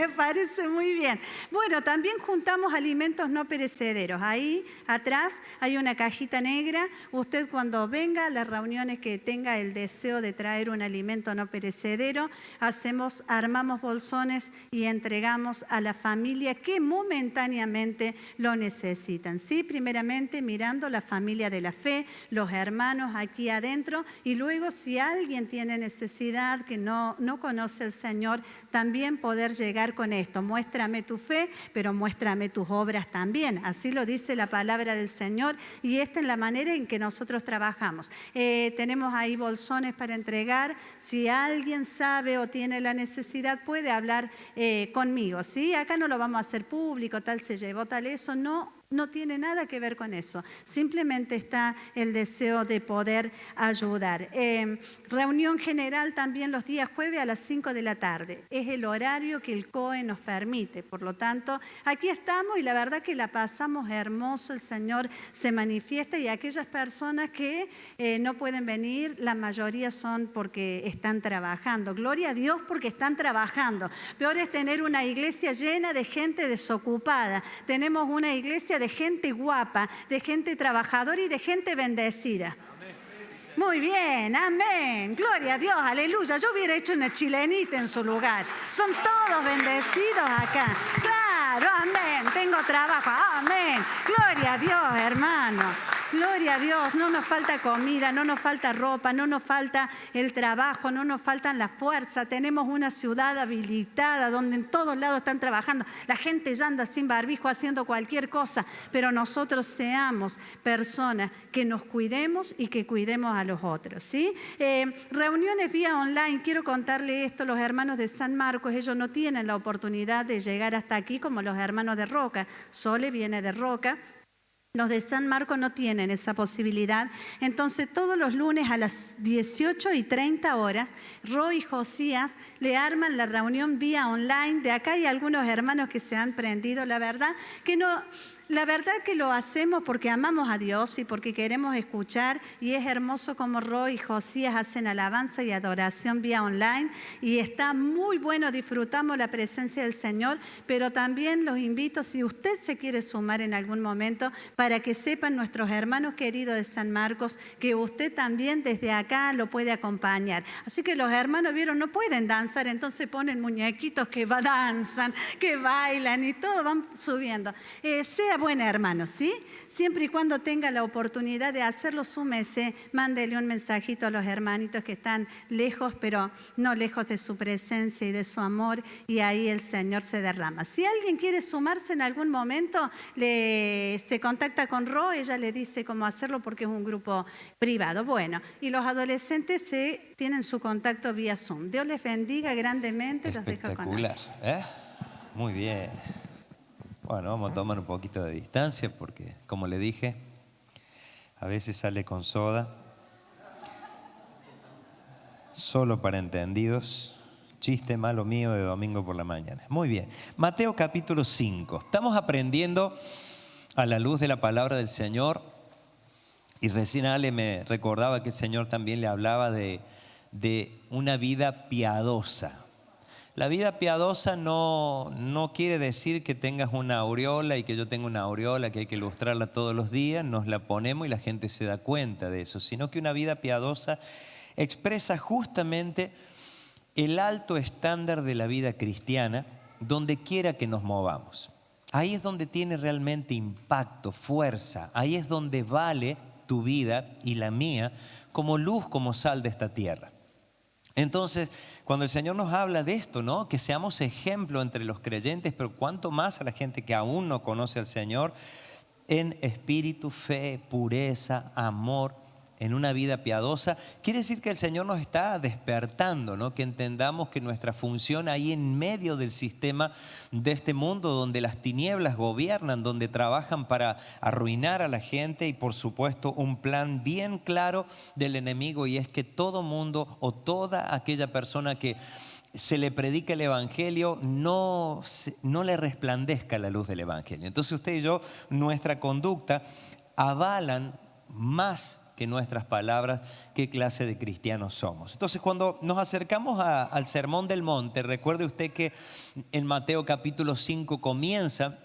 Me parece muy bien. Bueno, también juntamos alimentos no perecederos. Ahí atrás hay una cajita negra. Usted cuando venga a las reuniones que tenga el deseo de traer un alimento no perecedero, armamos bolsones y entregamos a la familia que momentáneamente lo necesitan. ¿Sí? Primeramente mirando la familia de la fe, los hermanos aquí adentro, y luego si alguien tiene necesidad que no conoce al Señor, también poder llegar con esto. Muéstrame tu fe, pero muéstrame tus obras también. Así lo dice la palabra del Señor, y esta es la manera en que nosotros trabajamos. Tenemos ahí bolsones para entregar. Si alguien sabe o tiene la necesidad, puede hablar conmigo, ¿sí? Acá no lo vamos a hacer público, tal se llevó, tal eso, no tiene nada que ver con eso. Simplemente está el deseo de poder ayudar. Reunión general también los días jueves a las 5 de la tarde. Es el horario que el COE nos permite. Por lo tanto, aquí estamos y la verdad que la pasamos hermoso. El Señor se manifiesta, y aquellas personas que no pueden venir, la mayoría son porque están trabajando. Gloria a Dios porque están trabajando. Peor es tener una iglesia llena de gente desocupada. Tenemos una iglesia de gente guapa, de gente trabajadora y de gente bendecida. Muy bien, amén, gloria a Dios, aleluya. Yo hubiera hecho una chilenita en su lugar. Son todos bendecidos acá. Claro, amén, tengo trabajo, amén. Gloria a Dios, hermano. Gloria a Dios, no nos falta comida, no nos falta ropa, no nos falta el trabajo, no nos faltan las fuerzas. Tenemos una ciudad habilitada donde en todos lados están trabajando. La gente ya anda sin barbijo haciendo cualquier cosa, pero nosotros seamos personas que nos cuidemos y que cuidemos a los otros, ¿sí? Reuniones vía online, quiero contarle esto, los hermanos de San Marcos, ellos no tienen la oportunidad de llegar hasta aquí como los hermanos de Roca. Sole viene de Roca. Los de San Marcos no tienen esa posibilidad. Entonces, todos los lunes a las 18:30 horas, Roy y Josías le arman la reunión vía online. De acá hay algunos hermanos que se han prendido. La verdad que lo hacemos porque amamos a Dios y porque queremos escuchar, y es hermoso como Roy y Josías hacen alabanza y adoración vía online, y está muy bueno, disfrutamos la presencia del Señor, pero también los invito, si usted se quiere sumar en algún momento, para que sepan nuestros hermanos queridos de San Marcos que usted también desde acá lo puede acompañar. Así que los hermanos, vieron, no pueden danzar, entonces ponen muñequitos que danzan, que bailan y todo, van subiendo. Sea buena, hermano, ¿sí? Siempre y cuando tenga la oportunidad de hacerlo, súmese, mándele un mensajito a los hermanitos que están lejos, pero no lejos de su presencia y de su amor, y ahí el Señor se derrama. Si alguien quiere sumarse en algún momento, se contacta con Ro, ella le dice cómo hacerlo porque es un grupo privado. Bueno, y los adolescentes tienen su contacto vía Zoom. Dios les bendiga grandemente, los dejo con ellos. Espectacular, ¿eh? Muy bien. Bueno, vamos a tomar un poquito de distancia porque, como le dije, a veces sale con soda. Solo para entendidos. Chiste malo mío de domingo por la mañana. Muy bien. Mateo capítulo 5. Estamos aprendiendo a la luz de la palabra del Señor. Y recién Ale me recordaba que el Señor también le hablaba de una vida piadosa. La vida piadosa no quiere decir que tengas una aureola y que yo tenga una aureola que hay que ilustrarla todos los días, nos la ponemos y la gente se da cuenta de eso, sino que una vida piadosa expresa justamente el alto estándar de la vida cristiana donde quiera que nos movamos. Ahí es donde tiene realmente impacto, fuerza, ahí es donde vale tu vida y la mía como luz, como sal de esta tierra. Entonces, cuando el Señor nos habla de esto, ¿no? Que seamos ejemplo entre los creyentes, pero cuanto más a la gente que aún no conoce al Señor, en espíritu, fe, pureza, amor, en una vida piadosa, quiere decir que el Señor nos está despertando, ¿no? Que entendamos que nuestra función ahí en medio del sistema de este mundo donde las tinieblas gobiernan, donde trabajan para arruinar a la gente, y por supuesto un plan bien claro del enemigo, y es que todo mundo o toda aquella persona que se le predica el evangelio no le resplandezca la luz del evangelio. Entonces usted y yo, nuestra conducta avalan más que nuestras palabras qué clase de cristianos somos. Entonces, cuando nos acercamos al Sermón del Monte, recuerde usted que en Mateo capítulo 5 comienza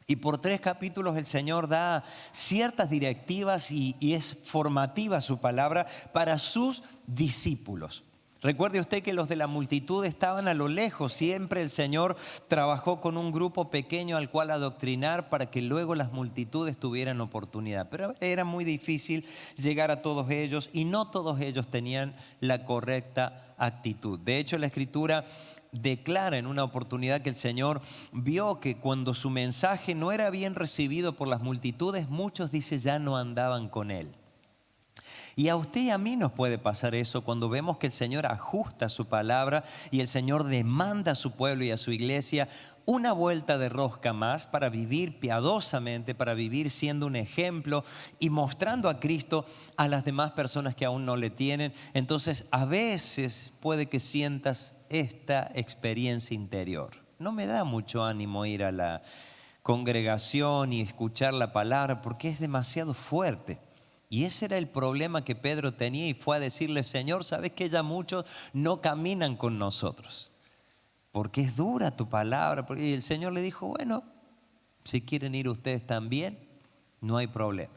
y por 3 capítulos el Señor da ciertas directivas y es formativa su palabra para sus discípulos. Recuerde usted que los de la multitud estaban a lo lejos. Siempre el Señor trabajó con un grupo pequeño al cual adoctrinar para que luego las multitudes tuvieran oportunidad. Pero era muy difícil llegar a todos ellos y no todos ellos tenían la correcta actitud. De hecho, la Escritura declara en una oportunidad que el Señor vio que cuando su mensaje no era bien recibido por las multitudes, muchos, dice, ya no andaban con Él. Y a usted y a mí nos puede pasar eso cuando vemos que el Señor ajusta su palabra y el Señor demanda a su pueblo y a su iglesia una vuelta de rosca más para vivir piadosamente, para vivir siendo un ejemplo y mostrando a Cristo a las demás personas que aún no le tienen. Entonces, a veces puede que sientas esta experiencia interior. No me da mucho ánimo ir a la congregación y escuchar la palabra porque es demasiado fuerte. Y ese era el problema que Pedro tenía y fue a decirle: Señor, ¿sabes que ya muchos no caminan con nosotros? Porque es dura tu palabra. Y el Señor le dijo: bueno, si quieren ir ustedes también, no hay problema.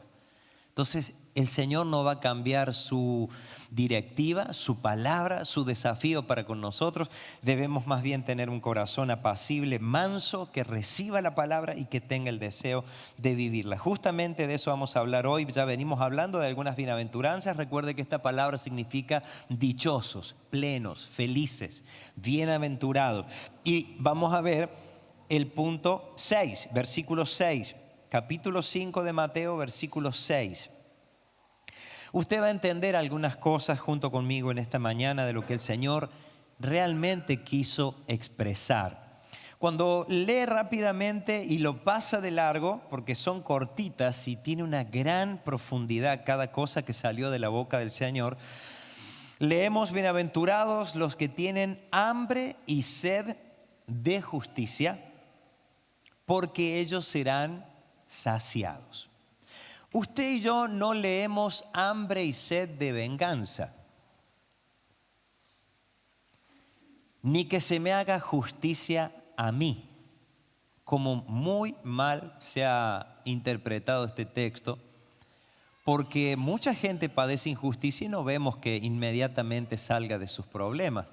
Entonces el Señor no va a cambiar su directiva, su palabra, su desafío para con nosotros. Debemos más bien tener un corazón apacible, manso, que reciba la palabra y que tenga el deseo de vivirla. Justamente de eso vamos a hablar hoy. Ya venimos hablando de algunas bienaventuranzas. Recuerde que esta palabra significa dichosos, plenos, felices, bienaventurados. Y vamos a ver el punto 6, versículo 6. Capítulo 5 de Mateo, versículo 6. Usted va a entender algunas cosas junto conmigo en esta mañana de lo que el Señor realmente quiso expresar. Cuando lee rápidamente y lo pasa de largo, porque son cortitas y tiene una gran profundidad cada cosa que salió de la boca del Señor, leemos: bienaventurados los que tienen hambre y sed de justicia, porque ellos serán saciados. Usted y yo no leemos hambre y sed de venganza, ni que se me haga justicia a mí, como muy mal se ha interpretado este texto, porque mucha gente padece injusticia y no vemos que inmediatamente salga de sus problemas.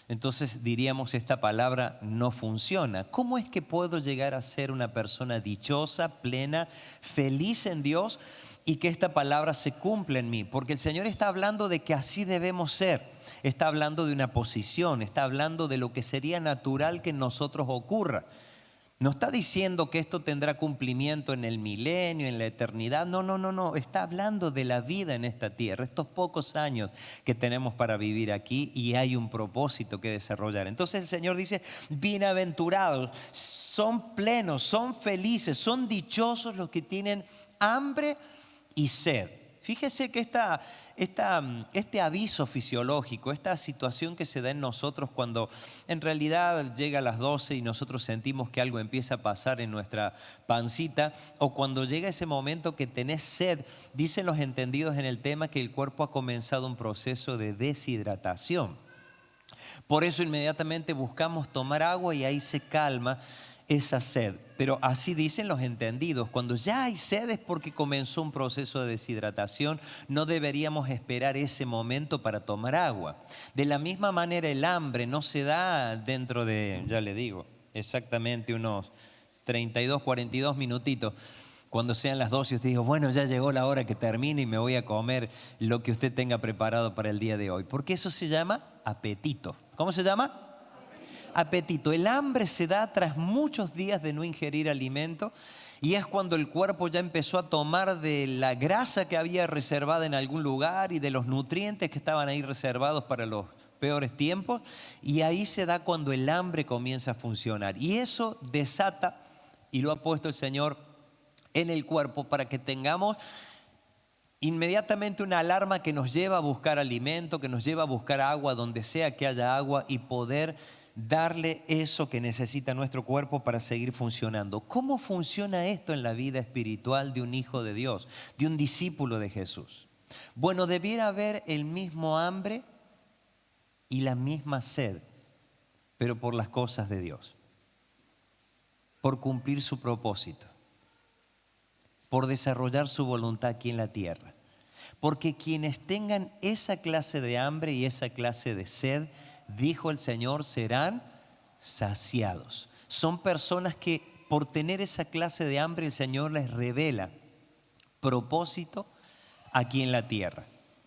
Entonces diríamos: esta palabra no funciona. ¿Cómo es que puedo llegar a ser una persona dichosa, plena, feliz en Dios y que esta palabra se cumpla en mí? Porque el Señor está hablando de que así debemos ser. Está hablando de una posición, está hablando de lo que sería natural que en nosotros ocurra. No está diciendo que esto tendrá cumplimiento en el milenio, en la eternidad. No. Está hablando de la vida en esta tierra, estos pocos años que tenemos para vivir aquí, y hay un propósito que desarrollar. Entonces el Señor dice: bienaventurados, son plenos, son felices, son dichosos los que tienen hambre y sed. Fíjese que este aviso fisiológico, esta situación que se da en nosotros cuando en realidad llega a las 12 y nosotros sentimos que algo empieza a pasar en nuestra pancita, o cuando llega ese momento que tenés sed, dicen los entendidos en el tema que el cuerpo ha comenzado un proceso de deshidratación. Por eso inmediatamente buscamos tomar agua y ahí se calma esa sed. Pero así dicen los entendidos: cuando ya hay sed es porque comenzó un proceso de deshidratación. No deberíamos esperar ese momento para tomar agua. De la misma manera, el hambre no se da dentro de, ya le digo, exactamente unos 32, 42 minutitos. Cuando sean las 12 usted dice: bueno, ya llegó la hora que termine y me voy a comer lo que usted tenga preparado para el día de hoy. Porque eso se llama apetito. ¿Cómo se llama? Apetito. El hambre se da tras muchos días de no ingerir alimento, y es cuando el cuerpo ya empezó a tomar de la grasa que había reservada en algún lugar y de los nutrientes que estaban ahí reservados para los peores tiempos, y ahí se da cuando el hambre comienza a funcionar. Y eso desata, y lo ha puesto el Señor en el cuerpo para que tengamos inmediatamente una alarma que nos lleva a buscar alimento, que nos lleva a buscar agua donde sea que haya agua y poder darle eso que necesita nuestro cuerpo para seguir funcionando. ¿Cómo funciona esto en la vida espiritual de un hijo de Dios, de un discípulo de Jesús? Bueno, debiera haber el mismo hambre y la misma sed, pero por las cosas de Dios, por cumplir su propósito, por desarrollar su voluntad aquí en la tierra. Porque quienes tengan esa clase de hambre y esa clase de sed, dijo el Señor, serán saciados. Son personas que por tener esa clase de hambre el Señor les revela propósito aquí en la tierra.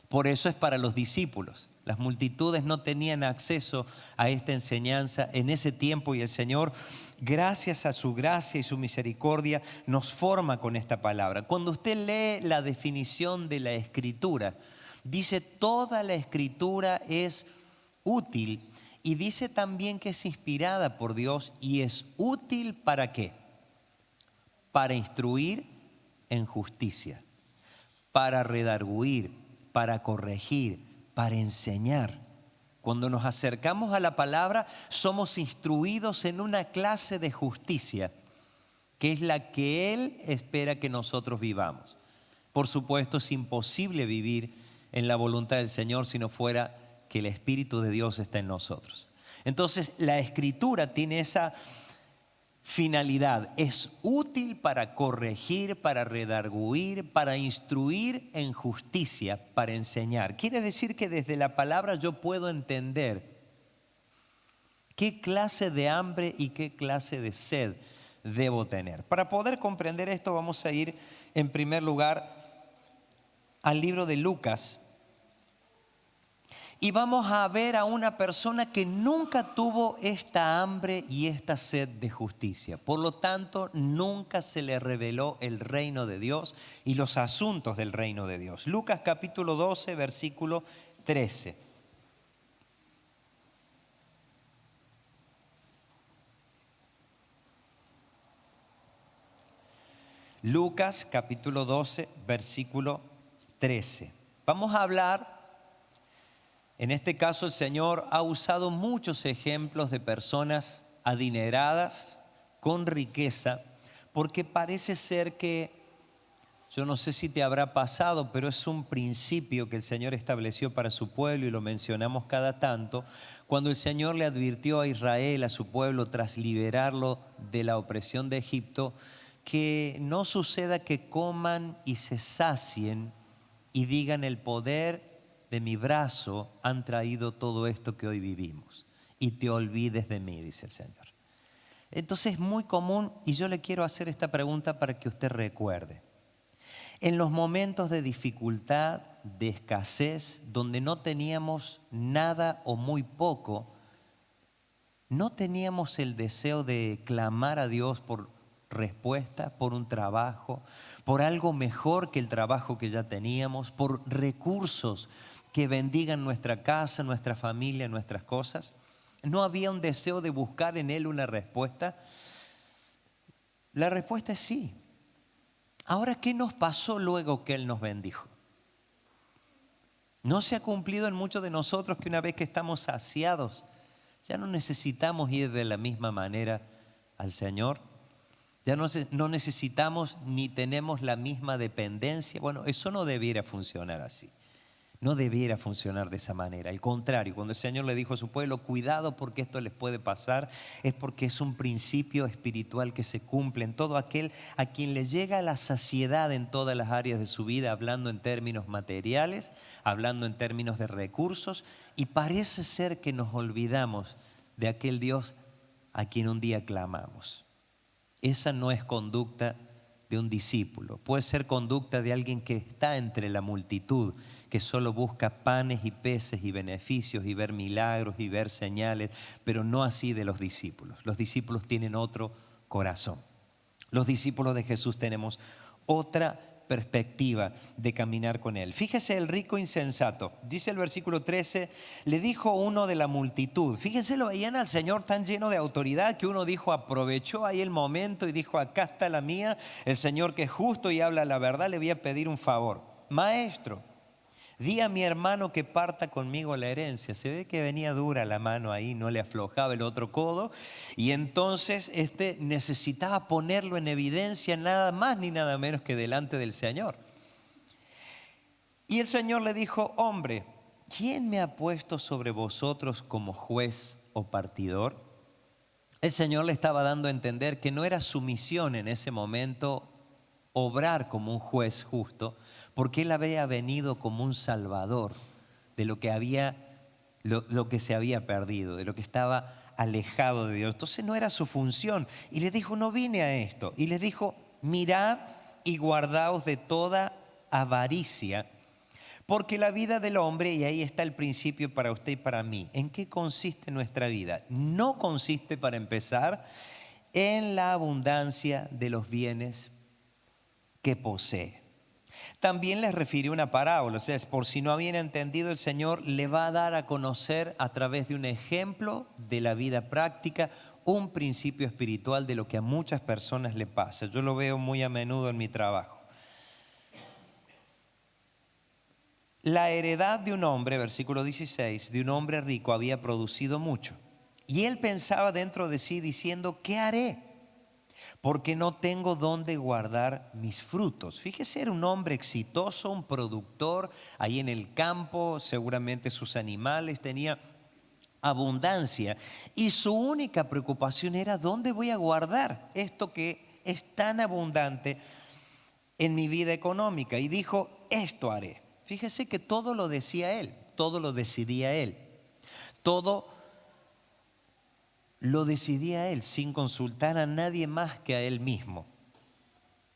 Por eso es para los discípulos. Las multitudes no tenían acceso a esta enseñanza en ese tiempo y el Señor, gracias a su gracia y su misericordia, nos forma con esta palabra. Cuando usted lee la definición de la Escritura, dice toda la Escritura es útil y dice también que es inspirada por Dios y es útil ¿para qué? Para instruir en justicia, para redarguir, para corregir, para enseñar. Cuando nos acercamos a la palabra, somos instruidos en una clase de justicia, que es la que Él espera que nosotros vivamos. Por supuesto, es imposible vivir en la voluntad del Señor si no fuera que el Espíritu de Dios está en nosotros. Entonces, la Escritura tiene esa finalidad, es útil para corregir, para redarguir, para instruir en justicia, para enseñar. Quiere decir que desde la palabra yo puedo entender qué clase de hambre y qué clase de sed debo tener. Para poder comprender esto vamos a ir en primer lugar al libro de Lucas. Y vamos a ver a una persona que nunca tuvo esta hambre y esta sed de justicia. Por lo tanto, nunca se le reveló el reino de Dios y los asuntos del reino de Dios. Lucas capítulo 12, versículo 13. Lucas capítulo 12, versículo 13. Vamos a hablar. En este caso el Señor ha usado muchos ejemplos de personas adineradas, con riqueza, porque parece ser que, yo no sé si te habrá pasado, pero es un principio que el Señor estableció para su pueblo y lo mencionamos cada tanto, cuando el Señor le advirtió a Israel, a su pueblo, tras liberarlo de la opresión de Egipto, que no suceda que coman y se sacien y digan el poder de mi brazo han traído todo esto que hoy vivimos y te olvides de mí, dice el Señor. Entonces es muy común y yo le quiero hacer esta pregunta para que usted recuerde. En los momentos de dificultad, de escasez, donde no teníamos nada o muy poco, ¿no teníamos el deseo de clamar a Dios por respuesta, por un trabajo, por algo mejor que el trabajo que ya teníamos, por recursos que bendigan nuestra casa, nuestra familia, nuestras cosas? ¿No había un deseo de buscar en Él una respuesta? La respuesta es sí. Ahora, ¿qué nos pasó luego que Él nos bendijo? ¿No se ha cumplido en muchos de nosotros que una vez que estamos saciados, ya no necesitamos ir de la misma manera al Señor? Ya no necesitamos ni tenemos la misma dependencia. Bueno, eso no debiera funcionar así. No debiera funcionar de esa manera. Al contrario, cuando el Señor le dijo a su pueblo, cuidado porque esto les puede pasar, es porque es un principio espiritual que se cumple en todo aquel a quien le llega la saciedad en todas las áreas de su vida, hablando en términos materiales, hablando en términos de recursos, y parece ser que nos olvidamos de aquel Dios a quien un día clamamos. Esa no es conducta de un discípulo. Puede ser conducta de alguien que está entre la multitud, que solo busca panes y peces y beneficios y ver milagros y ver señales, pero no así de los discípulos. Los discípulos tienen otro corazón. Los discípulos de Jesús tenemos otra perspectiva de caminar con Él. Fíjese el rico insensato. Dice el versículo 13, le dijo uno de la multitud. Fíjense, lo veían al Señor tan lleno de autoridad que uno dijo, aprovechó ahí el momento y dijo, acá está la mía. El Señor que es justo y habla la verdad, le voy a pedir un favor. Maestro, di a mi hermano que parta conmigo la herencia. Se ve que venía dura la mano ahí, no le aflojaba el otro codo. Y entonces necesitaba ponerlo en evidencia nada más ni nada menos que delante del Señor. Y el Señor le dijo: hombre, ¿quién me ha puesto sobre vosotros como juez o partidor? El Señor le estaba dando a entender que no era su misión en ese momento obrar como un juez justo, porque Él había venido como un salvador de lo que se había perdido, de lo que estaba alejado de Dios. Entonces no era su función. Y les dijo: no vine a esto. Y les dijo: mirad y guardaos de toda avaricia, porque la vida del hombre, y ahí está el principio para usted y para mí, ¿en qué consiste nuestra vida? No consiste, para empezar, en la abundancia de los bienes que posee. También les refirió una parábola, o sea, por si no habían entendido, el Señor le va a dar a conocer a través de un ejemplo de la vida práctica un principio espiritual de lo que a muchas personas le pasa. Yo lo veo muy a menudo en mi trabajo. La heredad de un hombre, versículo 16, de un hombre rico había producido mucho. Y él pensaba dentro de sí diciendo: ¿qué haré? Porque no tengo dónde guardar mis frutos. Fíjese, era un hombre exitoso, un productor, ahí en el campo, seguramente sus animales, tenía abundancia. Y su única preocupación era: ¿dónde voy a guardar esto que es tan abundante en mi vida económica? Y dijo: esto haré. Fíjese que todo lo decía él, todo lo decidía él, todo lo decidía él sin consultar a nadie más que a él mismo.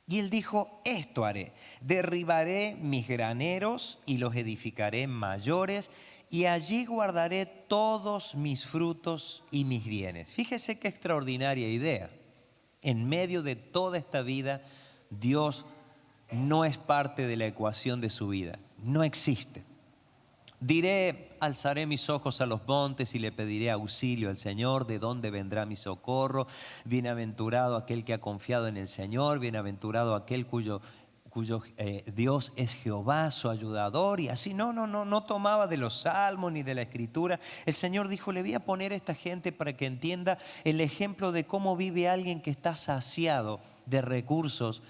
Y él dijo: esto haré, derribaré mis graneros y los edificaré mayores, y allí guardaré todos mis frutos y mis bienes. Fíjese qué extraordinaria idea. En medio de toda esta vida, Dios no es parte de la ecuación de su vida, no existe. Diré: alzaré mis ojos a los montes y le pediré auxilio al Señor. ¿De dónde vendrá mi socorro? Bienaventurado aquel que ha confiado en el Señor, bienaventurado aquel cuyo Dios es Jehová, su ayudador. Y así no tomaba de los salmos ni de la escritura. El Señor dijo: le voy a poner a esta gente para que entienda el ejemplo de cómo vive alguien que está saciado de recursos,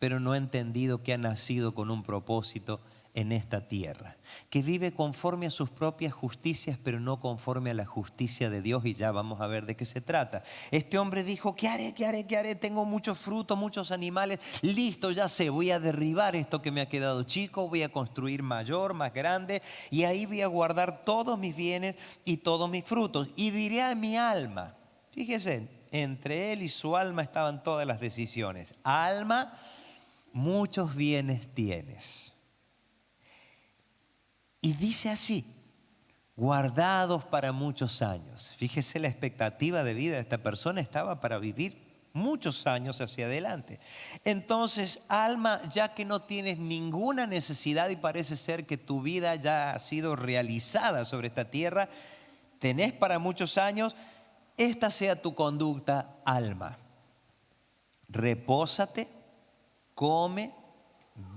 pero no ha entendido que ha nacido con un propósito en esta tierra, que vive conforme a sus propias justicias, pero no conforme a la justicia de Dios. Y ya vamos a ver de qué se trata. Este hombre dijo: ¿qué haré? ¿Qué haré? ¿Qué haré? Tengo muchos frutos, muchos animales. Listo, ya sé, voy a derribar esto que me ha quedado chico, voy a construir mayor, más grande, y ahí voy a guardar todos mis bienes y todos mis frutos. Y diré a mi alma, fíjese, entre él y su alma estaban todas las decisiones: alma, muchos bienes tienes. Y dice así: guardados para muchos años. Fíjese, la expectativa de vida de esta persona estaba para vivir muchos años hacia adelante. Entonces, alma, ya que no tienes ninguna necesidad y parece ser que tu vida ya ha sido realizada sobre esta tierra, tenés para muchos años, esta sea tu conducta, alma. Repósate, come,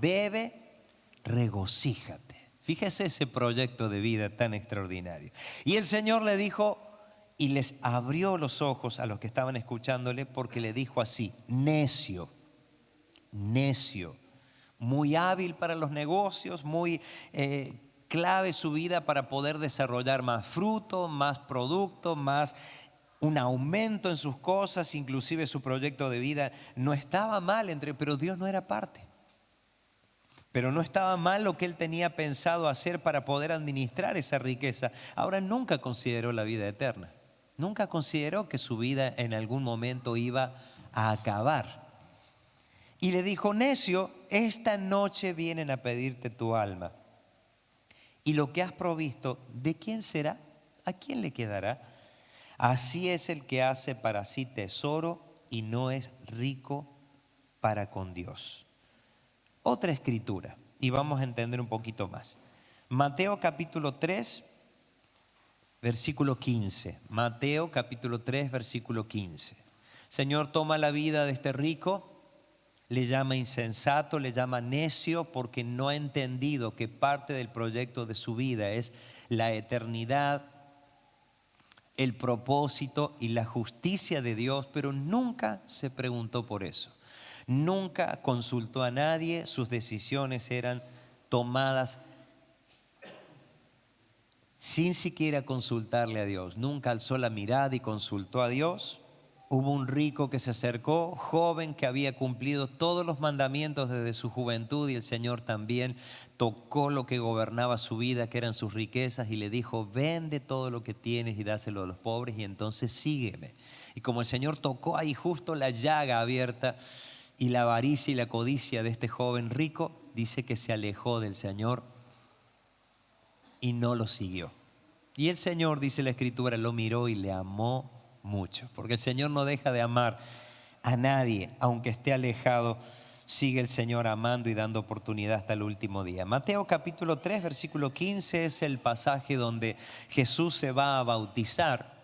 bebe, regocíjate. Fíjese ese proyecto de vida tan extraordinario. Y el Señor le dijo, y les abrió los ojos a los que estaban escuchándole, porque le dijo así: necio, necio, muy hábil para los negocios, muy clave su vida para poder desarrollar más fruto, más producto, más un aumento en sus cosas. Inclusive su proyecto de vida no estaba mal, pero Dios no era parte. Pero no estaba mal lo que él tenía pensado hacer para poder administrar esa riqueza. Ahora, nunca consideró la vida eterna. Nunca consideró que su vida en algún momento iba a acabar. Y le dijo: necio, esta noche vienen a pedirte tu alma. Y lo que has provisto, ¿de quién será? ¿A quién le quedará? Así es el que hace para sí tesoro y no es rico para con Dios. Otra escritura, y vamos a entender un poquito más. Mateo capítulo 3, versículo 15. Mateo capítulo 3, versículo 15. Señor toma la vida de este rico, le llama insensato, le llama necio, porque no ha entendido que parte del proyecto de su vida es la eternidad, el propósito y la justicia de Dios, pero nunca se preguntó por eso. Nunca consultó a nadie, sus decisiones eran tomadas sin siquiera consultarle a Dios. Nunca alzó la mirada y consultó a Dios. Hubo un rico que se acercó, joven, que había cumplido todos los mandamientos desde su juventud, y el Señor también tocó lo que gobernaba su vida, que eran sus riquezas, y le dijo: vende todo lo que tienes y dáselo a los pobres, y entonces sígueme. Y como el Señor tocó ahí justo la llaga abierta y la avaricia y la codicia de este joven rico, dice que se alejó del Señor y no lo siguió. Y el Señor, dice la Escritura, lo miró y le amó mucho, porque el Señor no deja de amar a nadie, aunque esté alejado. Sigue el Señor amando y dando oportunidad hasta el último día. Mateo capítulo 3, versículo 15 es el pasaje donde Jesús se va a bautizar,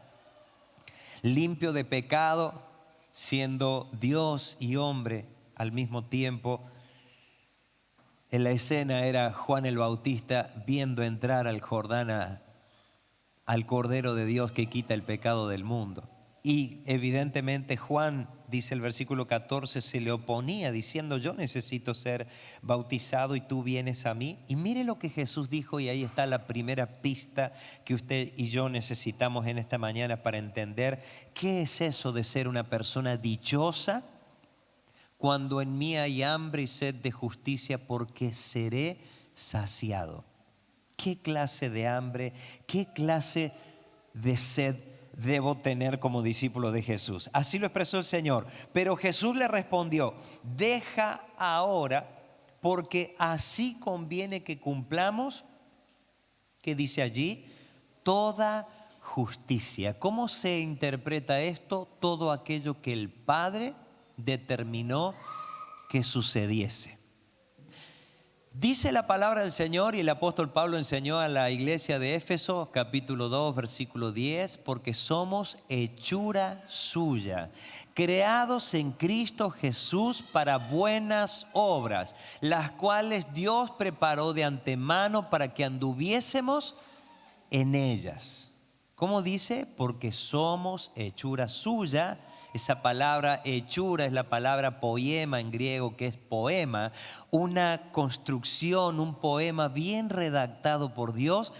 limpio de pecado, siendo Dios y hombre al mismo tiempo. En la escena era Juan el Bautista viendo entrar al Jordán al Cordero de Dios que quita el pecado del mundo. Y evidentemente Juan, dice el versículo 14, se le oponía diciendo: yo necesito ser bautizado y tú vienes a mí. Y mire lo que Jesús dijo, y ahí está la primera pista que usted y yo necesitamos en esta mañana para entender qué es eso de ser una persona dichosa. Cuando en mí hay hambre y sed de justicia, porque seré saciado. ¿Qué clase de hambre, qué clase de sed debo tener como discípulo de Jesús? Así lo expresó el Señor. Pero Jesús le respondió: deja ahora, porque así conviene que cumplamos, ¿qué dice allí? Toda justicia. ¿Cómo se interpreta esto? Todo aquello que el Padre determinó que sucediese. Dice la palabra del Señor, y el apóstol Pablo enseñó a la iglesia de Éfeso, capítulo 2, versículo 10, porque somos hechura suya, creados en Cristo Jesús para buenas obras, las cuales Dios preparó de antemano para que anduviésemos en ellas. ¿Cómo dice? Porque somos hechura suya. Esa palabra hechura es la palabra poema en griego, que es poema, una construcción, un poema bien redactado por Dios,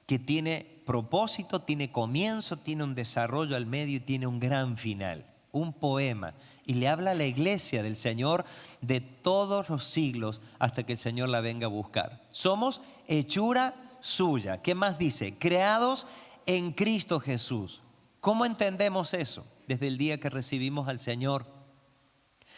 que tiene propósito, tiene comienzo, tiene un desarrollo al medio y tiene un gran final. Un poema. Y le habla a la iglesia del Señor de todos los siglos hasta que el Señor la venga a buscar. Somos hechura suya. ¿Qué más dice? Creados en Cristo Jesús. ¿Cómo entendemos eso? Desde el día que recibimos al Señor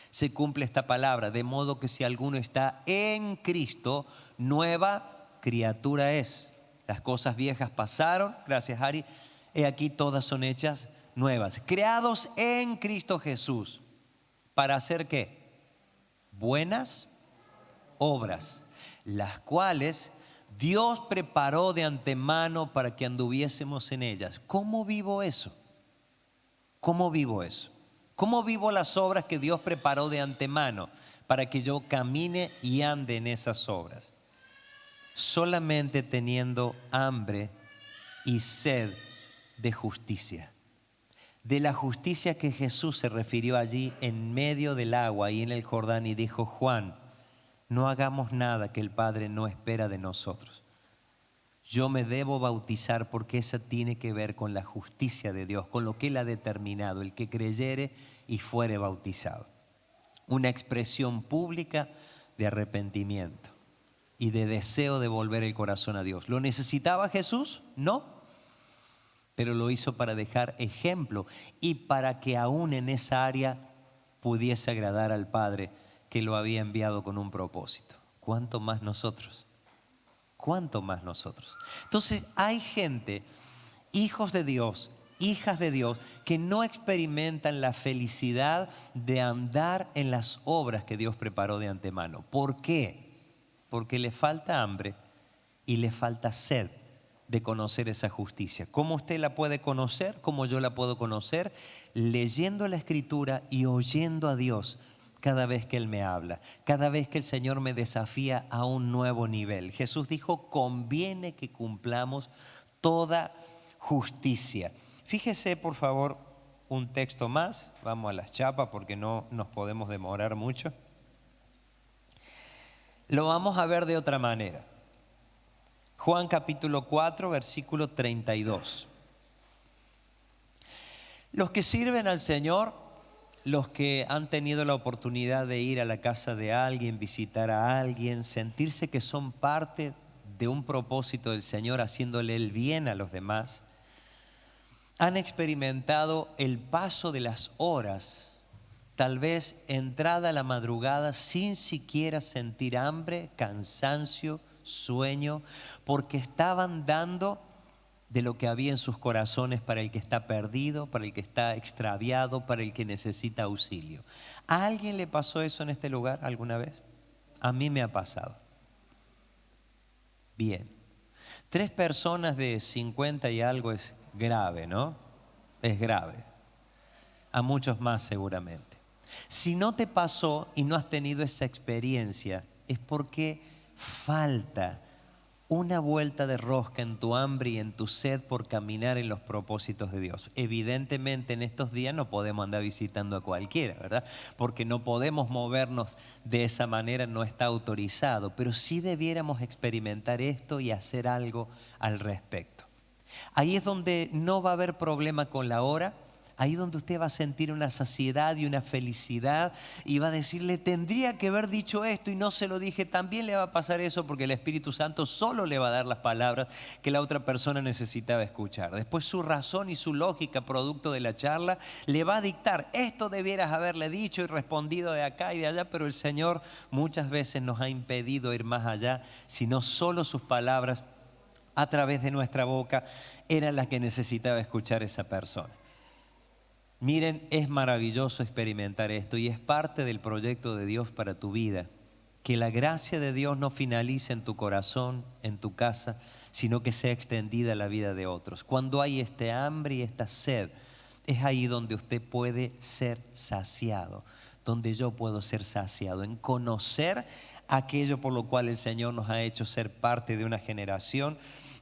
se cumple esta palabra, de modo que si alguno está en Cristo, nueva criatura es. Las cosas viejas pasaron, gracias Ari, he aquí todas son hechas nuevas. Creados en Cristo Jesús, ¿para hacer qué? Buenas obras, las cuales Dios preparó de antemano para que anduviésemos en ellas. ¿Cómo vivo eso? ¿Cómo vivo eso? ¿Cómo vivo las obras que Dios preparó de antemano para que yo camine y ande en esas obras? Solamente teniendo hambre y sed de justicia. De la justicia que Jesús se refirió allí en medio del agua y en el Jordán, y dijo: Juan, no hagamos nada que el Padre no espera de nosotros. Yo me debo bautizar porque esa tiene que ver con la justicia de Dios, con lo que Él ha determinado, el que creyere y fuere bautizado. Una expresión pública de arrepentimiento y de deseo de volver el corazón a Dios. ¿Lo necesitaba Jesús? No, pero lo hizo para dejar ejemplo y para que aún en esa área pudiese agradar al Padre que lo había enviado con un propósito. ¿Cuánto más nosotros? ¿Cuánto más nosotros? Entonces hay gente, hijos de Dios, hijas de Dios, que no experimentan la felicidad de andar en las obras que Dios preparó de antemano. ¿Por qué? Porque le falta hambre y le falta sed de conocer esa justicia. ¿Cómo usted la puede conocer? ¿Cómo yo la puedo conocer? Leyendo la Escritura y oyendo a Dios cada vez que Él me habla, cada vez que el Señor me desafía a un nuevo nivel. Jesús dijo: conviene que cumplamos toda justicia. Fíjese por favor un texto más, vamos a las chapas porque no nos podemos demorar mucho. Lo vamos a ver de otra manera. Juan capítulo 4, versículo 32. Los que sirven al Señor, los que han tenido la oportunidad de ir a la casa de alguien, visitar a alguien, sentirse que son parte de un propósito del Señor, haciéndole el bien a los demás, han experimentado el paso de las horas, tal vez entrada a la madrugada, sin siquiera sentir hambre, cansancio, sueño, porque estaban dando de lo que había en sus corazones para el que está perdido, para el que está extraviado, para el que necesita auxilio. ¿A alguien le pasó eso en este lugar alguna vez? A mí me ha pasado. Bien. 3 personas de 50 y algo es grave, ¿no? Es grave. A muchos más seguramente. Si no te pasó y no has tenido esa experiencia, es porque falta una vuelta de rosca en tu hambre y en tu sed por caminar en los propósitos de Dios. Evidentemente en estos días no podemos andar visitando a cualquiera, ¿verdad? Porque no podemos movernos de esa manera, no está autorizado, pero sí debiéramos experimentar esto y hacer algo al respecto. Ahí es donde no va a haber problema con la hora. Ahí donde usted va a sentir una saciedad y una felicidad y va a decirle, tendría que haber dicho esto y no se lo dije. También le va a pasar eso porque el Espíritu Santo solo le va a dar las palabras que la otra persona necesitaba escuchar. Después su razón y su lógica, producto de la charla, le va a dictar, esto debieras haberle dicho y respondido de acá y de allá, pero el Señor muchas veces nos ha impedido ir más allá, sino solo sus palabras a través de nuestra boca eran las que necesitaba escuchar esa persona. Miren, es maravilloso experimentar esto y es parte del proyecto de Dios para tu vida. Que la gracia de Dios no finalice en tu corazón, en tu casa, sino que sea extendida a la vida de otros. Cuando hay este hambre y esta sed, es ahí donde usted puede ser saciado, donde yo puedo ser saciado, en conocer aquello por lo cual el Señor nos ha hecho ser parte de una generación,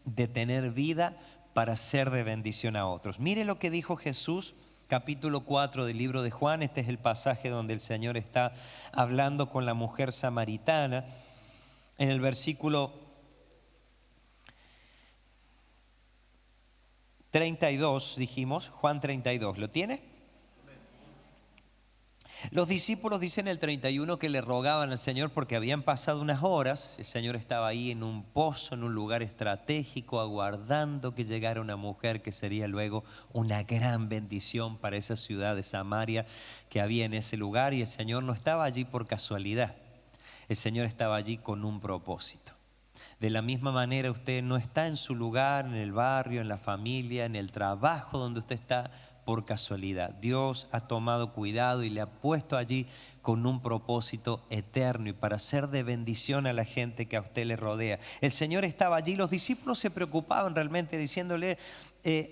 de tener vida para ser de bendición a otros. Mire lo que dijo Jesús. Capítulo 4 del libro de Juan, este es el pasaje donde el Señor está hablando con la mujer samaritana. En el versículo 32 dijimos, Juan 32, ¿lo tiene? Los discípulos dicen el 31 que le rogaban al Señor porque habían pasado unas horas. El Señor estaba ahí en un pozo, en un lugar estratégico, aguardando que llegara una mujer que sería luego una gran bendición para esa ciudad de Samaria que había en ese lugar. Y el Señor no estaba allí por casualidad. El Señor estaba allí con un propósito. De la misma manera usted no está en su lugar, en el barrio, en la familia, en el trabajo donde usted está por casualidad. Dios ha tomado cuidado y le ha puesto allí con un propósito eterno y para ser de bendición a la gente que a usted le rodea. El Señor estaba allí, los discípulos se preocupaban realmente diciéndole,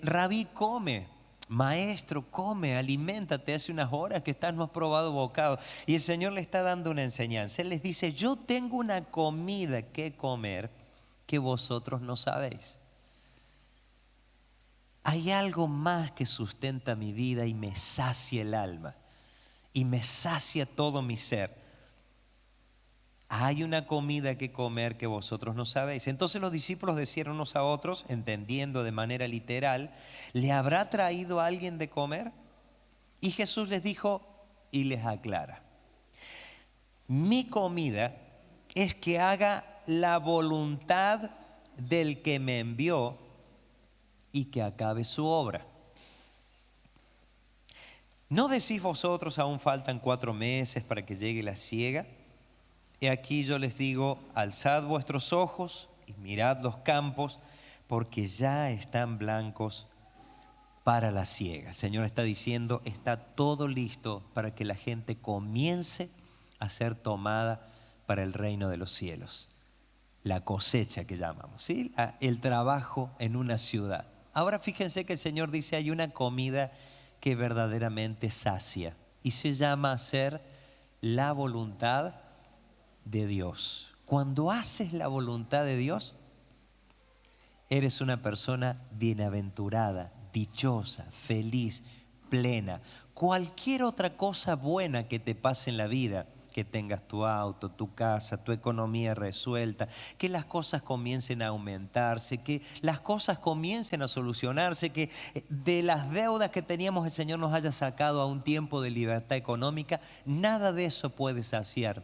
Rabí, come. Maestro, come, aliméntate, hace unas horas que estás, no has probado bocado. Y el Señor le está dando una enseñanza. Él les dice, yo tengo una comida que comer que vosotros no sabéis. Hay algo más que sustenta mi vida y me sacia el alma y me sacia todo mi ser. Hay una comida que comer que vosotros no sabéis. Entonces los discípulos decían unos a otros, entendiendo de manera literal, ¿le habrá traído a alguien de comer? Y Jesús les dijo y les aclara, mi comida es que haga la voluntad del que me envió y que acabe su obra. ¿No decís vosotros aún faltan 4 meses para que llegue la siega? He aquí yo les digo, alzad vuestros ojos y mirad los campos, porque ya están blancos para la siega. El Señor está diciendo, está todo listo para que la gente comience a ser tomada para el reino de los cielos. La cosecha que llamamos, ¿sí? El trabajo en una ciudad. Ahora fíjense que el Señor dice, hay una comida que verdaderamente sacia y se llama hacer la voluntad de Dios. Cuando haces la voluntad de Dios, eres una persona bienaventurada, dichosa, feliz, plena. Cualquier otra cosa buena que te pase en la vida que tengas tu auto, tu casa, tu economía resuelta, que las cosas comiencen a aumentarse, que las cosas comiencen a solucionarse, que de las deudas que teníamos el Señor nos haya sacado a un tiempo de libertad económica. Nada de eso puede saciar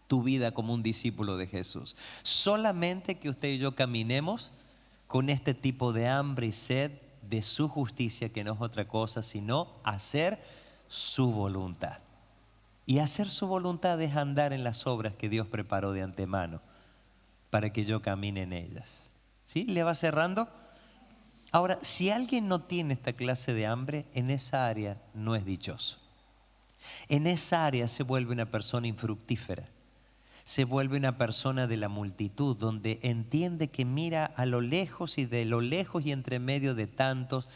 tu vida como un discípulo de Jesús. Solamente que usted y yo caminemos con este tipo de hambre y sed de su justicia, que no es otra cosa sino hacer su voluntad. Y hacer su voluntad es andar en las obras que Dios preparó de antemano para que yo camine en ellas. ¿Sí? ¿Le va cerrando? Ahora, si alguien no tiene esta clase de hambre, en esa área no es dichoso. En esa área se vuelve una persona infructífera. Se vuelve una persona de la multitud, donde entiende que mira a lo lejos y de lo lejos y entre medio de tantos,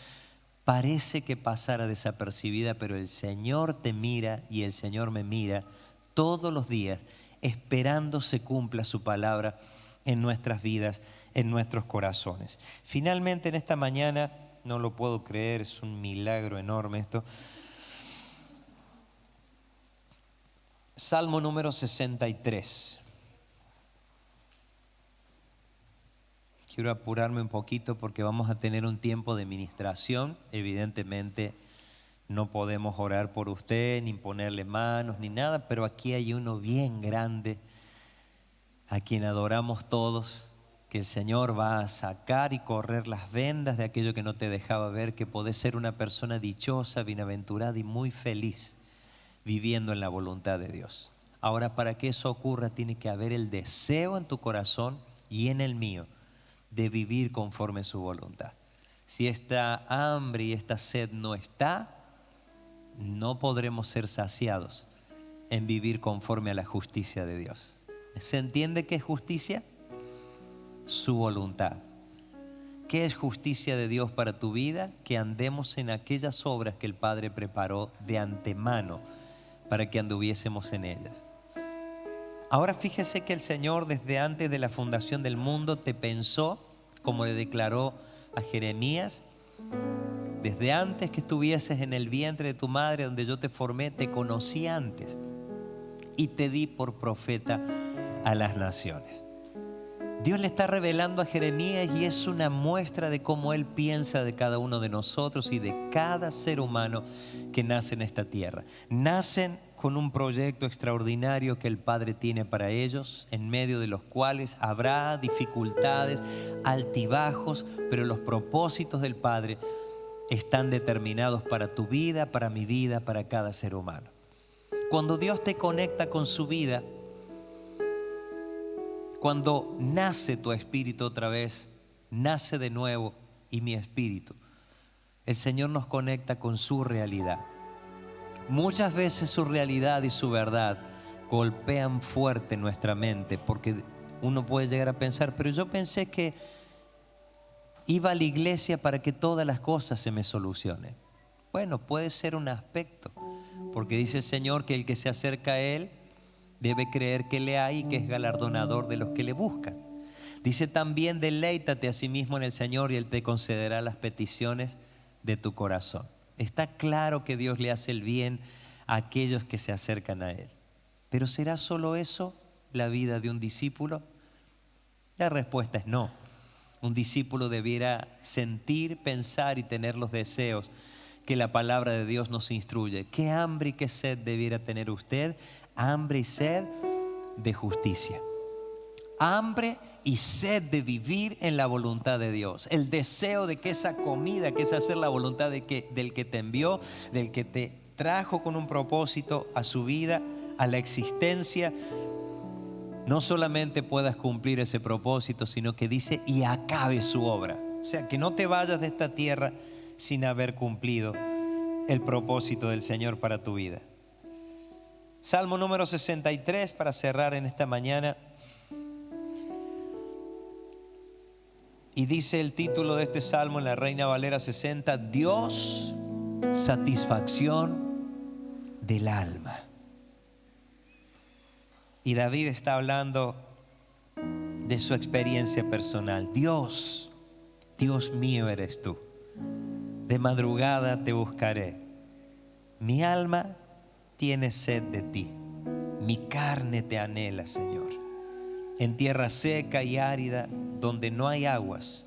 parece que pasara desapercibida, pero el Señor te mira y el Señor me mira todos los días, esperando se cumpla su palabra en nuestras vidas, en nuestros corazones. Finalmente, en esta mañana, no lo puedo creer, es un milagro enorme esto. Salmo número 63. Quiero apurarme un poquito porque vamos a tener un tiempo de ministración. Evidentemente no podemos orar por usted, ni ponerle manos, ni nada, pero aquí hay uno bien grande, a quien adoramos todos, que el Señor va a sacar y correr las vendas de aquello que no te dejaba ver, que podés ser una persona dichosa, bienaventurada y muy feliz, viviendo en la voluntad de Dios. Ahora, para que eso ocurra, tiene que haber el deseo en tu corazón y en el mío de vivir conforme a su voluntad. Si esta hambre y esta sed no está, no podremos ser saciados en vivir conforme a la justicia de Dios. ¿Se entiende qué es justicia? Su voluntad. ¿Qué es justicia de Dios para tu vida? Que andemos en aquellas obras que el Padre preparó de antemano para que anduviésemos en ellas. Ahora fíjese que el Señor desde antes de la fundación del mundo te pensó, como le declaró a Jeremías, desde antes que estuvieses en el vientre de tu madre donde yo te formé, te conocí antes y te di por profeta a las naciones. Dios le está revelando a Jeremías y es una muestra de cómo Él piensa de cada uno de nosotros y de cada ser humano que nace en esta tierra. Nacen con un proyecto extraordinario que el Padre tiene para ellos, en medio de los cuales habrá dificultades, altibajos, pero los propósitos del Padre están determinados para tu vida, para mi vida, para cada ser humano. Cuando Dios te conecta con su vida, cuando nace tu espíritu otra vez, nace de nuevo y mi espíritu, el Señor nos conecta con su realidad. Muchas veces su realidad y su verdad golpean fuerte nuestra mente, porque uno puede llegar a pensar, pero yo pensé que iba a la iglesia para que todas las cosas se me solucionen. Bueno, puede ser un aspecto, porque dice el Señor que el que se acerca a Él debe creer que le hay y que es galardonador de los que le buscan. Dice también, deleítate a sí mismo en el Señor y Él te concederá las peticiones de tu corazón. Está claro que Dios le hace el bien a aquellos que se acercan a Él. ¿Pero será solo eso la vida de un discípulo? La respuesta es no. Un discípulo debiera sentir, pensar y tener los deseos que la palabra de Dios nos instruye. ¿Qué hambre y qué sed debiera tener usted? Hambre y sed de justicia. Hambre y sed de vivir en la voluntad de Dios. El deseo de que esa comida, que es hacer la voluntad del que te envió, del que te trajo con un propósito a su vida, a la existencia, no solamente puedas cumplir ese propósito, sino que dice y acabe su obra. O sea, que no te vayas de esta tierra sin haber cumplido el propósito del Señor para tu vida. Salmo número 63 para cerrar en esta mañana. Y dice el título de este salmo en la Reina Valera 60, Dios, satisfacción del alma. Y David está hablando de su experiencia personal. Dios, Dios mío eres tú. De madrugada te buscaré. Mi alma tiene sed de ti. Mi carne te anhela, Señor. En tierra seca y árida, donde no hay aguas,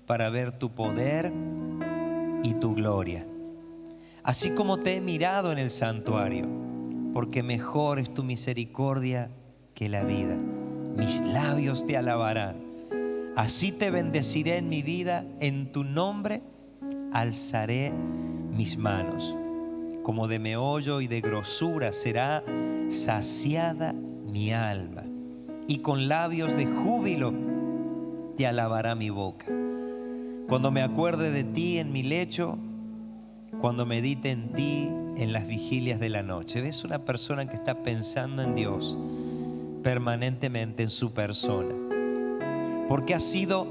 para ver tu poder y tu gloria. Así como te he mirado en el santuario, porque mejor es tu misericordia que la vida. Mis labios te alabarán. Así te bendeciré en mi vida, en tu nombre alzaré mis manos. Como de meollo y de grosura será saciada mi alma, y con labios de júbilo te alabará mi boca. Cuando me acuerde de ti en mi lecho, cuando medite en ti en las vigilias de la noche. ¿Ves? Una persona que está pensando en Dios permanentemente, en su persona, porque has sido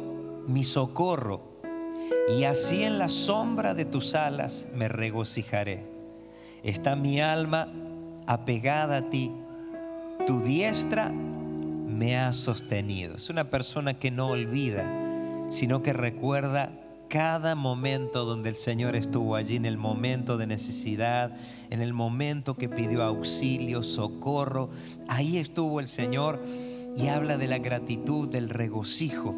mi socorro, y así en la sombra de tus alas me regocijaré. Está mi alma apegada a ti, tu diestra me ha sostenido. Es una persona que no olvida, sino que recuerda cada momento donde el Señor estuvo allí, en el momento de necesidad, en el momento que pidió auxilio, socorro. Ahí estuvo el Señor, y habla de la gratitud, del regocijo,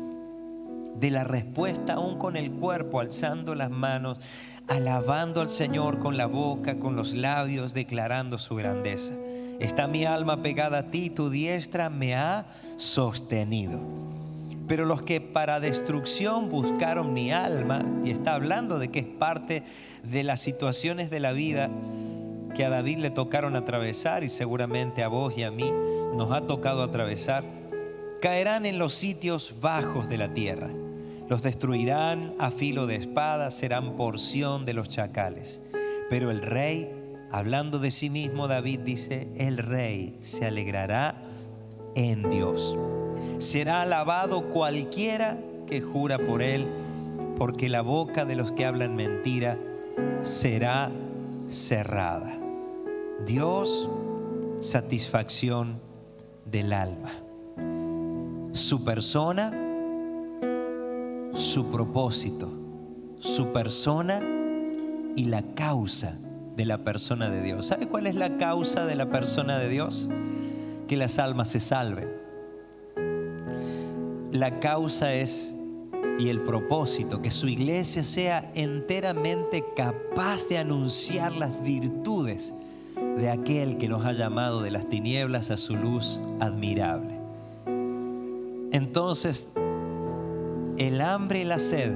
de la respuesta aún con el cuerpo, alzando las manos, alabando al Señor con la boca, con los labios, declarando su grandeza. Está mi alma pegada a ti, tu diestra me ha sostenido. Pero los que para destrucción buscaron mi alma, y está hablando de que es parte de las situaciones de la vida que a David le tocaron atravesar, y seguramente a vos y a mí nos ha tocado atravesar, caerán en los sitios bajos de la tierra. Los destruirán a filo de espada, serán porción de los chacales. Pero el rey, hablando de sí mismo, David dice, el rey se alegrará en Dios. Será alabado cualquiera que jura por él, porque la boca de los que hablan mentira será cerrada. Dios, satisfacción del alma. Su persona, su propósito, su persona y la causa de la persona de Dios. ¿Sabe cuál es la causa de la persona de Dios? Que las almas se salven. La causa es, y el propósito, que su iglesia sea enteramente capaz de anunciar las virtudes de aquel que nos ha llamado de las tinieblas a su luz admirable. Entonces, el hambre y la sed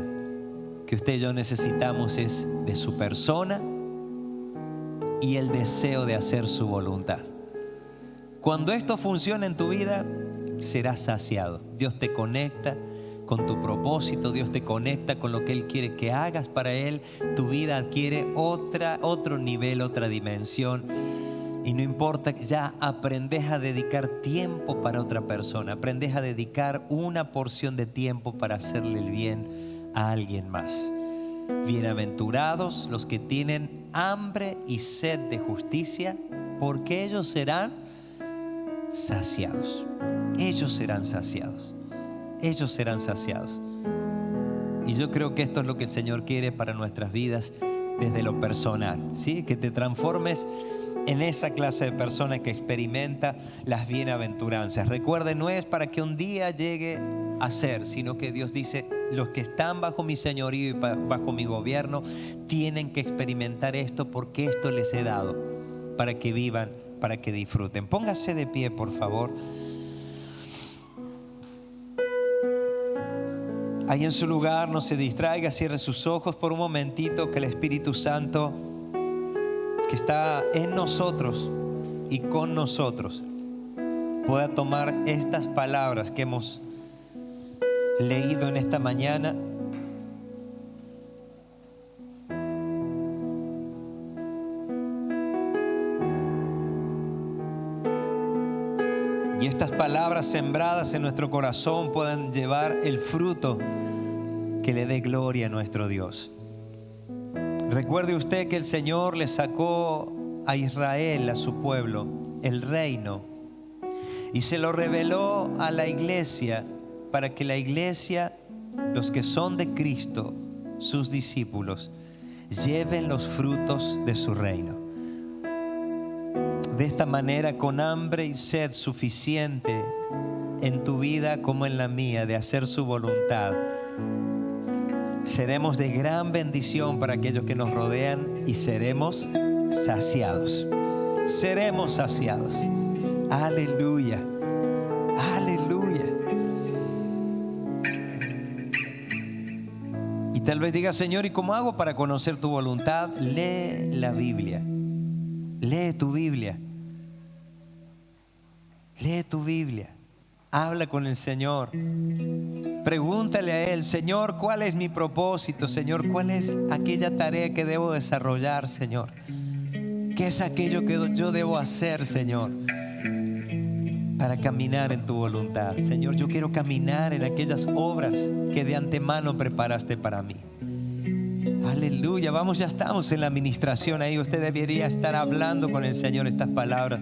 que usted y yo necesitamos es de su persona y el deseo de hacer su voluntad. Cuando esto funciona en tu vida, serás saciado. Dios te conecta con tu propósito, Dios te conecta con lo que Él quiere que hagas para Él. Tu vida adquiere otro nivel, otra dimensión. Y no importa, ya aprendes a dedicar tiempo para otra persona, aprendes a dedicar una porción de tiempo para hacerle el bien a alguien más. Bienaventurados los que tienen hambre y sed de justicia, porque ellos serán saciados. Ellos serán saciados. Ellos serán saciados. Y yo creo que esto es lo que el Señor quiere para nuestras vidas desde lo personal, ¿sí? Que te transformes en esa clase de persona que experimenta las bienaventuranzas. Recuerde, no es para que un día llegue a ser, sino que Dios dice, los que están bajo mi señorío y bajo mi gobierno tienen que experimentar esto, porque esto les he dado para que vivan, para que disfruten. Póngase de pie, por favor. Ahí en su lugar, no se distraiga, cierre sus ojos por un momentito, que el Espíritu Santo que está en nosotros y con nosotros pueda tomar estas palabras que hemos leído en esta mañana y estas palabras sembradas en nuestro corazón puedan llevar el fruto que le dé gloria a nuestro Dios. Recuerde usted que el Señor le sacó a Israel, a su pueblo, el reino, y se lo reveló a la iglesia para que la iglesia, los que son de Cristo, sus discípulos, lleven los frutos de su reino. de esta manera, con hambre y sed suficiente en tu vida como en la mía, de hacer su voluntad, seremos de gran bendición para aquellos que nos rodean y seremos saciados. Seremos saciados. Aleluya. Aleluya. Y tal vez diga: Señor, ¿y cómo hago para conocer tu voluntad? Lee la Biblia. Lee tu Biblia. Lee tu Biblia. Habla con el Señor. Pregúntale a Él: Señor, ¿cuál es mi propósito? Señor, ¿cuál es aquella tarea que debo desarrollar, Señor? ¿Qué es aquello que yo debo hacer, Señor, para caminar en tu voluntad? Señor, yo quiero caminar en aquellas obras que de antemano preparaste para mí. Aleluya. Vamos, ya estamos en la administración ahí. Usted debería estar hablando con el Señor estas palabras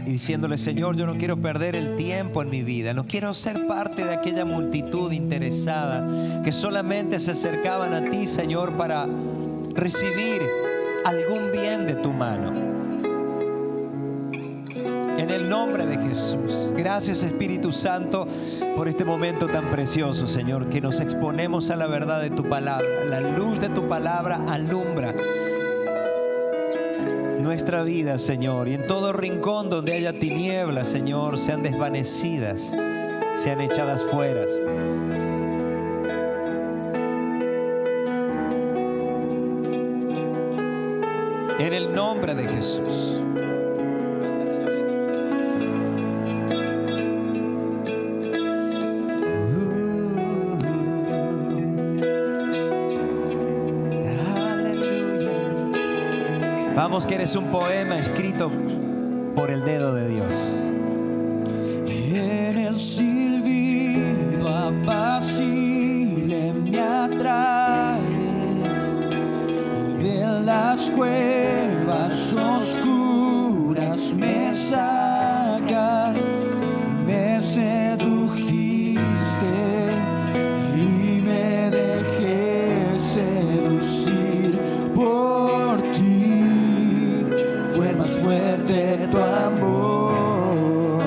y diciéndole: Señor, yo no quiero perder el tiempo en mi vida. No quiero ser parte de aquella multitud interesada que solamente se acercaban a ti, Señor, para recibir algún bien de tu mano. En el nombre de Jesús. Gracias, Espíritu Santo, por este momento tan precioso, Señor, que nos exponemos a la verdad de tu palabra. La luz de tu palabra alumbra nuestra vida, Señor, y en todo rincón donde haya tinieblas, Señor, sean desvanecidas, sean echadas fuera. En el nombre de Jesús. Vamos, que eres un poema escrito por el dedo de Dios. En el silbido apacible me atraes, de las cuevas oscuras me sacas, me sedujiste y me dejé seducir por ti. Fue más fuerte tu amor.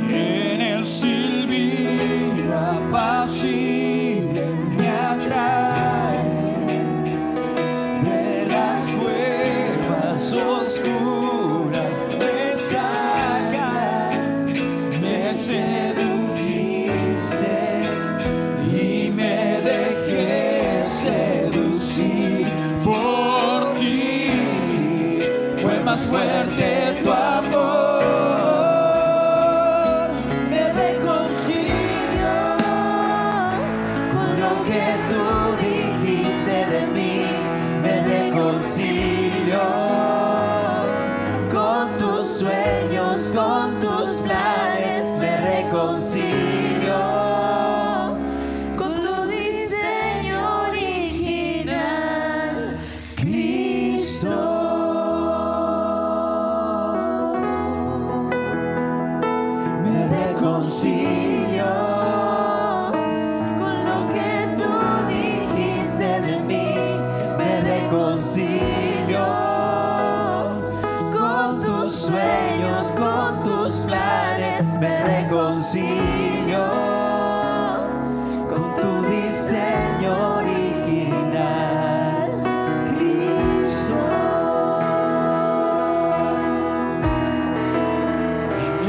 En el silbido apacible me atraes, de las cuevas oscuras me sacas, me sedujiste y me dejé seducir por ti. Fue más fuerte tu amor, me reconcilio con lo que tú dijiste de mí, me reconcilio con tus sueños, con tus planes, me reconcilio con tu diseño original, Cristo. Reconcilio con lo que tú dijiste de mí, me reconcilio con tus sueños, con tus planes, me reconcilio con tu diseño original, Cristo.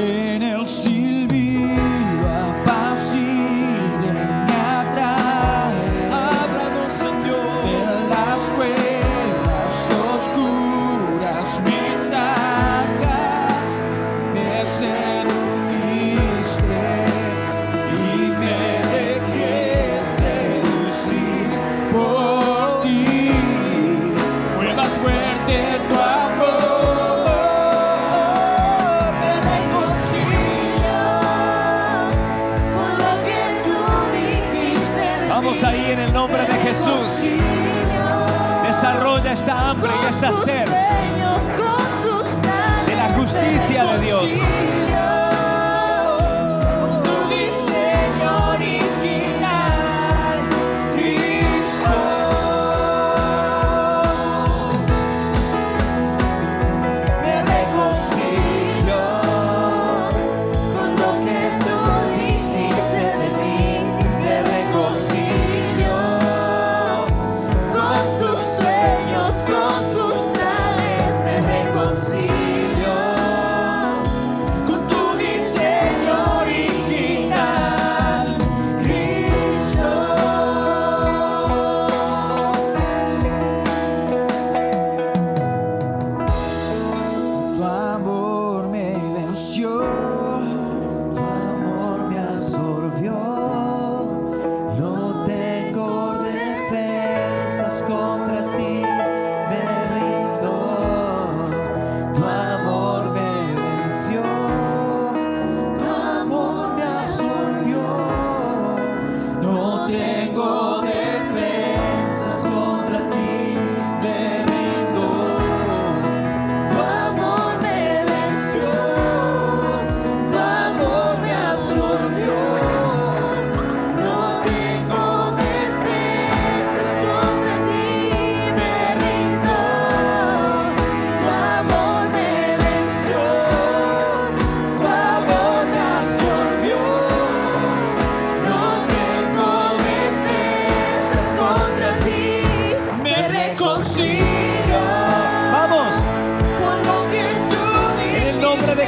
En el silbido apacible me atraes, háblanos, Señor, de las cuevas oscuras me sacas, me sedujiste y me dejé seducir por ti. Fue más fuerte tu amor, me reconcilio con lo que tú dijiste de mí. Vamos ahí, en el nombre de Jesús. Desarrolla esta hambre y esta sed de la justicia de Dios. Tu diseño original, Cristo. Me reconcilio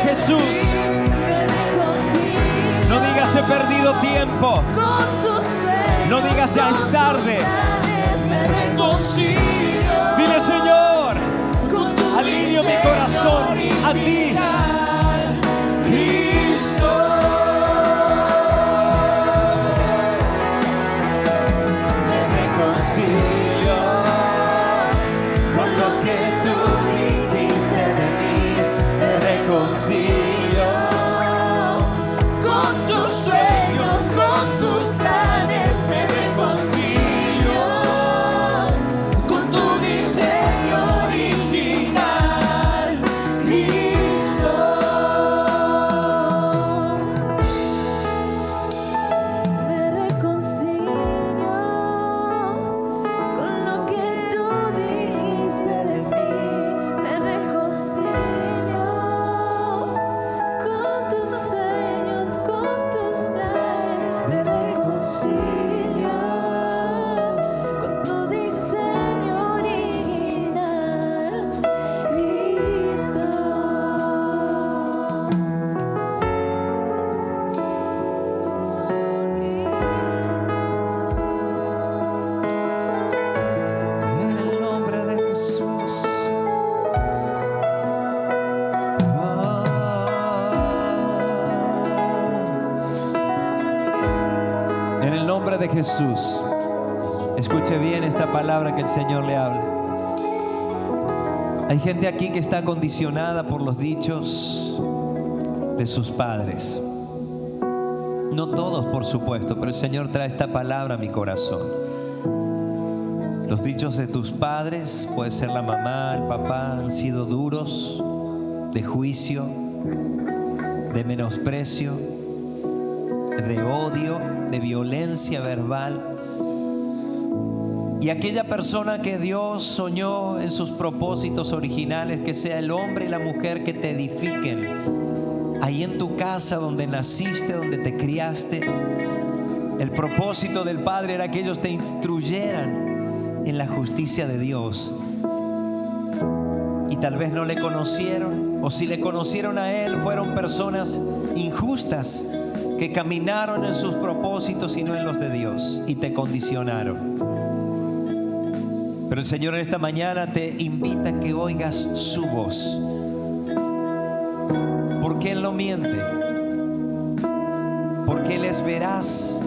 Jesús. No digas he perdido tiempo. No digas ya es tarde. Dile, Señor, alineo mi corazón a ti. Cristo, me reconcilio con lo que tú dijiste de mí. Me reconcilio con tus sueños, con tus planes. Me reconcilio con tu diseño original, Cristo. Me reconcilio con lo que tú dijiste de mí. Me reconcilio con tus sueños, con tus planes. Me reconcilio con tu diseño original, Cristo. En el nombre de Jesús. En el nombre de Jesús. Escuche bien esta palabra que el Señor le habla. Hay gente aquí que está condicionada por los dichos de sus padres. No todos, por supuesto, pero el Señor trae esta palabra a mi corazón. Los dichos de tus padres, puede ser la mamá, el papá, han sido duros, de juicio, de menosprecio, de odio, de violencia verbal. Y aquella persona que Dios soñó en sus propósitos originales, que sea el hombre y la mujer que te edifiquen ahí en tu casa donde naciste, donde te criaste. El propósito del Padre era que ellos te instruyeran en la justicia de Dios. Y tal vez no le conocieron, o si le conocieron a Él, fueron personas injustas que caminaron en sus propósitos y no en los de Dios, y te condicionaron. Pero el Señor en esta mañana te invita a que oigas su voz. Porque Él no miente. Porque Él es veraz.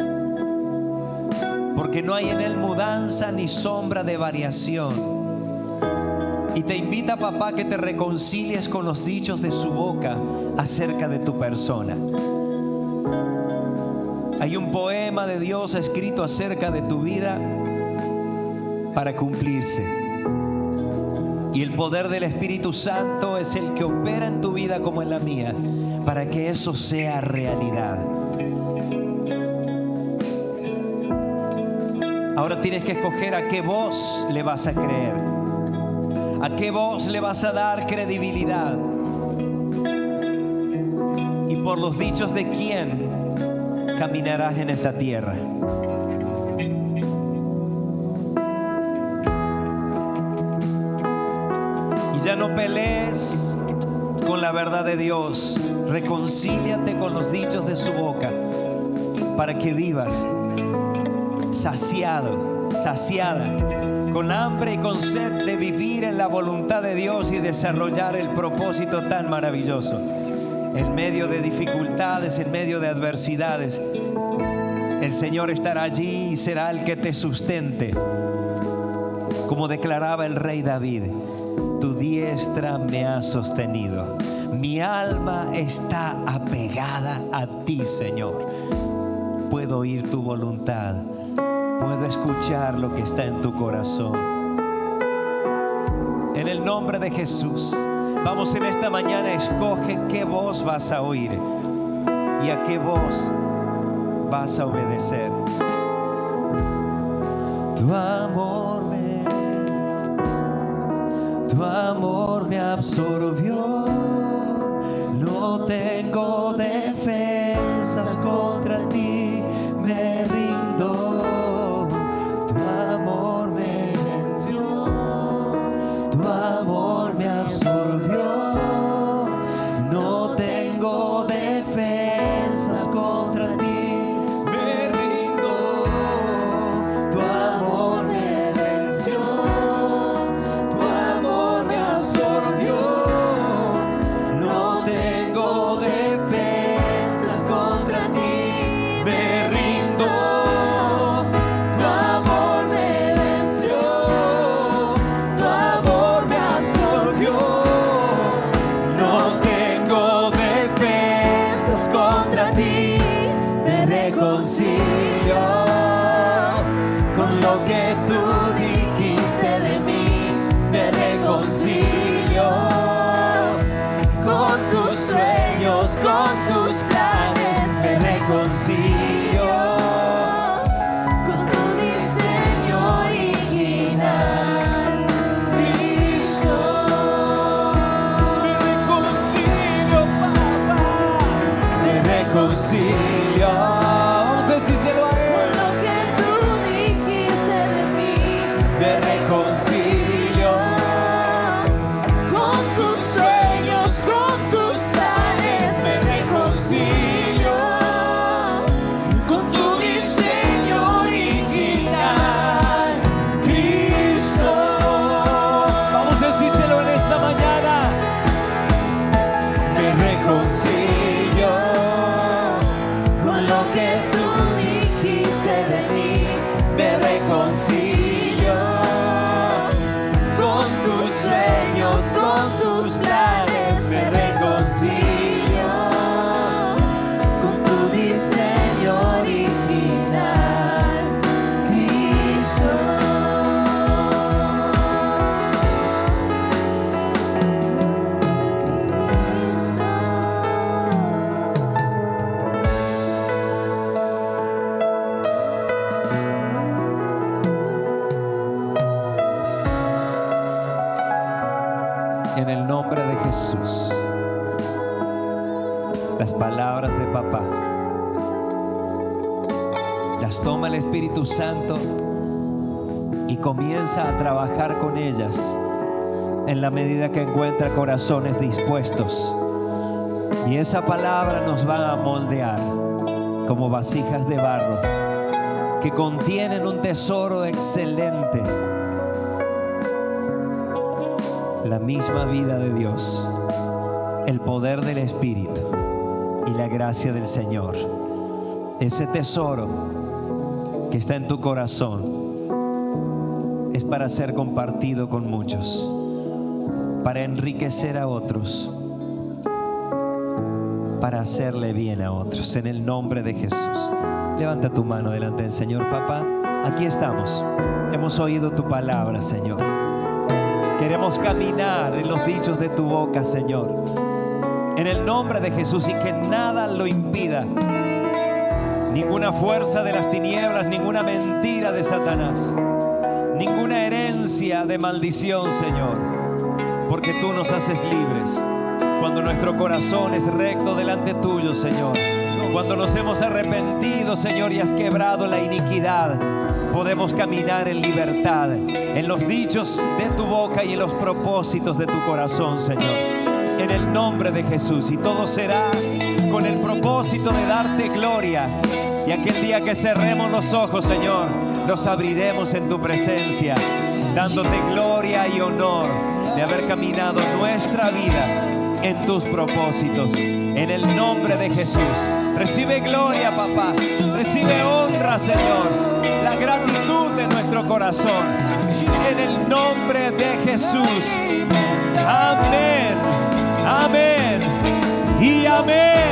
Porque no hay en Él mudanza ni sombra de variación. Y te invita, papá, que te reconcilies con los dichos de su boca acerca de tu persona. Hay un poema de Dios escrito acerca de tu vida para cumplirse. Y el poder del Espíritu Santo es el que opera en tu vida como en la mía, para que eso sea realidad. Ahora tienes que escoger a qué voz le vas a creer, a qué voz le vas a dar credibilidad, y por los dichos de quién caminarás en esta tierra. Ya no pelees con la verdad de Dios. Reconcíliate con los dichos de su boca para que vivas saciado, saciada, con hambre y con sed de vivir en la voluntad de Dios y desarrollar el propósito tan maravilloso. En medio de dificultades, en medio de adversidades, el Señor estará allí y será el que te sustente. Como declaraba el rey David: tu diestra me ha sostenido. Mi alma está apegada a ti, Señor. Puedo oír tu voluntad. Puedo escuchar lo que está en tu corazón. En el nombre de Jesús, vamos en esta mañana, escoge qué voz vas a oír y a qué voz vas a obedecer. Tu amor me absorbió. No tengo defensas contra ti, me rindo. Tu amor me venció, tu amor me absorbió. No tengo contra ti, me reconcilio con lo que tú dijiste de mí, me reconcilio con tus sueños, con tus planes, me reconcilio con tu diseño original. Cristo, me reconcilio, papá, me reconcilio. Vamos a decírselo a Con él. lo que tú dijiste de mí, Me reconcilio con tus sueños, con tus planes, me reconcilio con tu diseño original, Cristo. Vamos a decírselo en esta mañana. Me reconcilio con lo que tú dijiste de mí, me reconcilio con tus sueños, con tus planes, me reconcilio con tu diseño original, Cristo. En el nombre de Jesús, las palabras de papá las toma el Espíritu Santo y comienza a trabajar con ellas en la medida que encuentra corazones dispuestos. Y esa palabra nos va a moldear como vasijas de barro que contienen un tesoro excelente, la misma vida de Dios, el poder del Espíritu y la gracia del Señor. Ese tesoro que está en tu corazón es para ser compartido con muchos, para enriquecer a otros, para hacerle bien a otros. En el nombre de Jesús, levanta tu mano delante del Señor. Papá, aquí estamos. Hemos oído tu palabra, Señor. Queremos caminar en los dichos de tu boca, Señor, en el nombre de Jesús, y que nada lo impida. Ninguna fuerza de las tinieblas, ninguna mentira de Satanás, ninguna herencia de maldición, Señor, porque tú nos haces libres cuando nuestro corazón es recto delante tuyo, Señor. Cuando nos hemos arrepentido, Señor, y has quebrado la iniquidad, podemos caminar en libertad, en los dichos de tu boca y en los propósitos de tu corazón, Señor, en el nombre de Jesús. Y todo será con el propósito de darte gloria. Y aquel día que cerremos los ojos, Señor, los abriremos en tu presencia, dándote gloria y honor de haber caminado nuestra vida en tus propósitos. En el nombre de Jesús, recibe gloria, papá. Recibe honra, Señor. La gratitud de nuestro corazón. En el nombre de Jesús. Amén. Amén. Y amén.